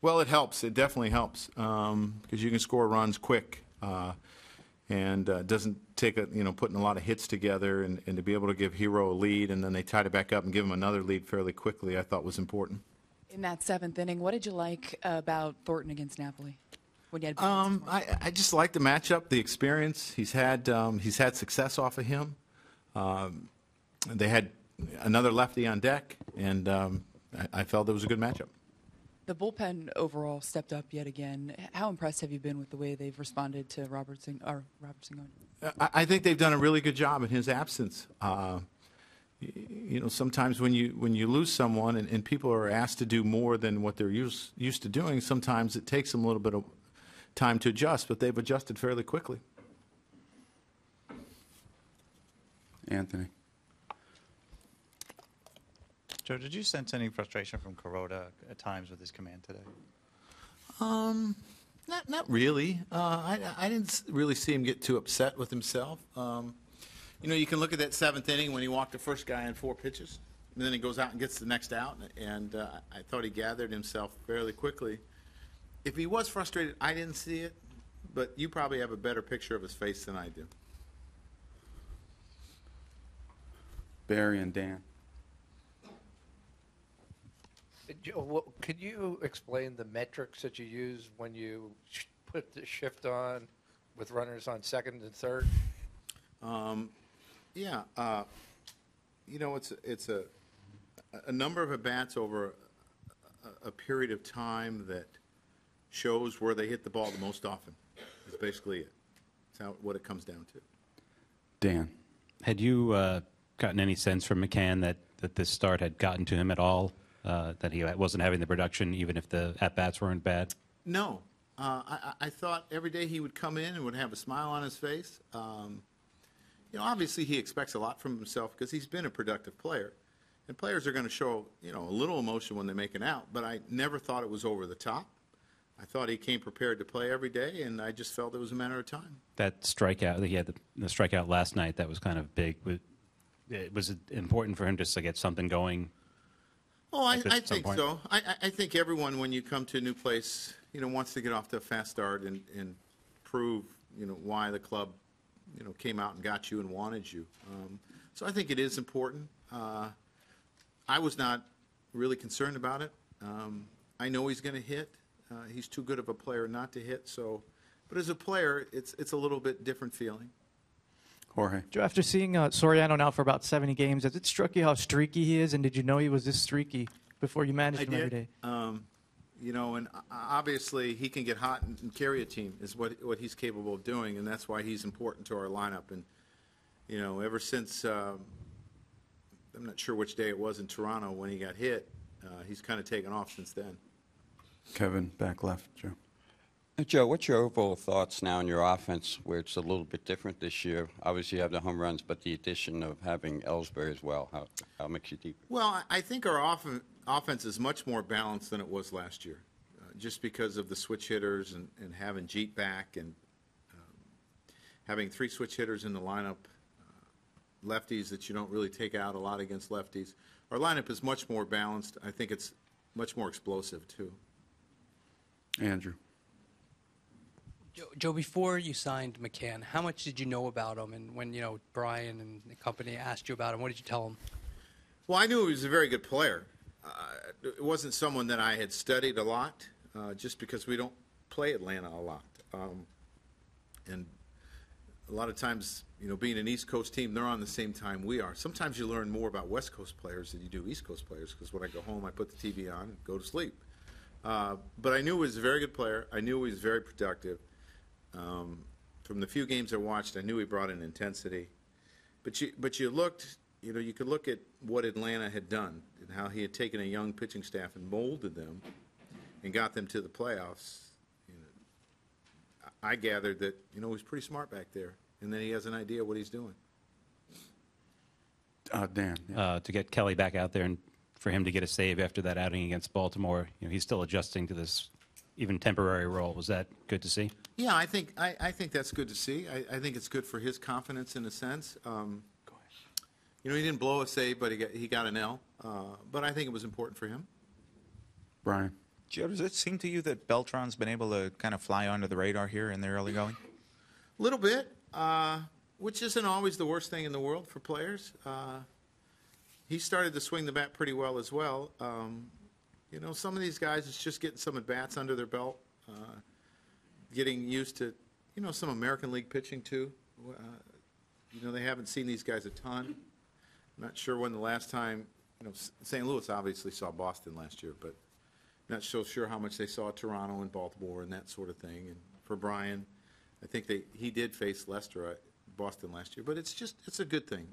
Well, it helps. It definitely helps because you can score runs quick, and doesn't take putting a lot of hits together, and to be able to give Hero a lead, and then they tied it back up and give him another lead fairly quickly, I thought was important. In that seventh inning, what did you like about Thornton against Napoli? When you had I just like the matchup, the experience. He's had success off of him. They had another lefty on deck, and I felt it was a good matchup. The bullpen overall stepped up yet again. How impressed have you been with the way they've responded to Robertson going? I think they've done a really good job in his absence. Sometimes when you lose someone and people are asked to do more than what they're used to doing, sometimes it takes them a little bit of time to adjust, but they've adjusted fairly quickly. Anthony. Joe, did you sense any frustration from Kuroda at times with his command today? Not really. I didn't really see him get too upset with himself. You can look at that seventh inning when he walked the first guy in 4 pitches, and then he goes out and gets the next out, and I thought he gathered himself fairly quickly. If he was frustrated, I didn't see it, but you probably have a better picture of his face than I do. Barry and Dan. Joe, could you explain the metrics that you use when you put the shift on with runners on second and third? Yeah. It's a number of at-bats over a period of time that shows where they hit the ball the most often. That's basically it. That's what it comes down to. Dan. Had you gotten any sense from McCann that this start had gotten to him at all? That he wasn't having the production even if the at-bats weren't bad? No. I thought every day he would come in and would have a smile on his face. Obviously he expects a lot from himself because he's been a productive player. And players are going to show, a little emotion when they make an out, but I never thought it was over the top. I thought he came prepared to play every day, and I just felt it was a matter of time. That strikeout, he had the strikeout last night, that was kind of big. Was it important for him just to get something going? Oh, I think so. I think everyone, when you come to a new place, wants to get off to a fast start and prove, why the club, came out and got you and wanted you. So I think it is important. I was not really concerned about it. I know he's going to hit. He's too good of a player not to hit. So, but as a player, it's a little bit different feeling. Jorge. Joe, after seeing Soriano now for about 70 games, has it struck you how streaky he is, and did you know he was this streaky before you managed him every day? And obviously he can get hot and carry a team is what he's capable of doing, and that's why he's important to our lineup. And, ever since, I'm not sure which day it was in Toronto when he got hit, he's kind of taken off since then. Kevin, back left. Joe. Joe, what's your overall thoughts now in your offense where it's a little bit different this year? Obviously you have the home runs, but the addition of having Ellsbury as well, how makes you deeper? Well, I think our offense is much more balanced than it was last year, just because of the switch hitters and having Jeet back and having 3 switch hitters in the lineup, lefties that you don't really take out a lot against lefties. Our lineup is much more balanced. I think it's much more explosive, too. Andrew. Joe, before you signed McCann, how much did you know about him? And when, Brian and the company asked you about him, what did you tell him? Well, I knew he was a very good player. It wasn't someone that I had studied a lot, just because we don't play Atlanta a lot. And a lot of times, being an East Coast team, they're on the same time we are. Sometimes you learn more about West Coast players than you do East Coast players, because when I go home, I put the TV on and go to sleep. But I knew he was a very good player. I knew he was very productive. From the few games I watched, I knew he brought in intensity. But you looked, you could look at what Atlanta had done and how he had taken a young pitching staff and molded them and got them to the playoffs. I gathered that, he's pretty smart back there, and that he has an idea what he's doing. Dan. Yeah. To get Kelly back out there and for him to get a save after that outing against Baltimore, he's still adjusting to this even temporary role. Was that good to see? Yeah, I think that's good to see. I think it's good for his confidence in a sense. He didn't blow a save, but he got an L. But I think it was important for him. Brian. Joe, does it seem to you that Beltran's been able to kind of fly under the radar here in the early going? A little bit, which isn't always the worst thing in the world for players. He started to swing the bat pretty well as well. Some of these guys, it's just getting some at-bats under their belt, getting used to, some American League pitching too. They haven't seen these guys a ton. I'm not sure when the last time, St. Louis obviously saw Boston last year, but not so sure how much they saw Toronto and Baltimore and that sort of thing. And for Brian, I think he did face Boston last year, but it's a good thing,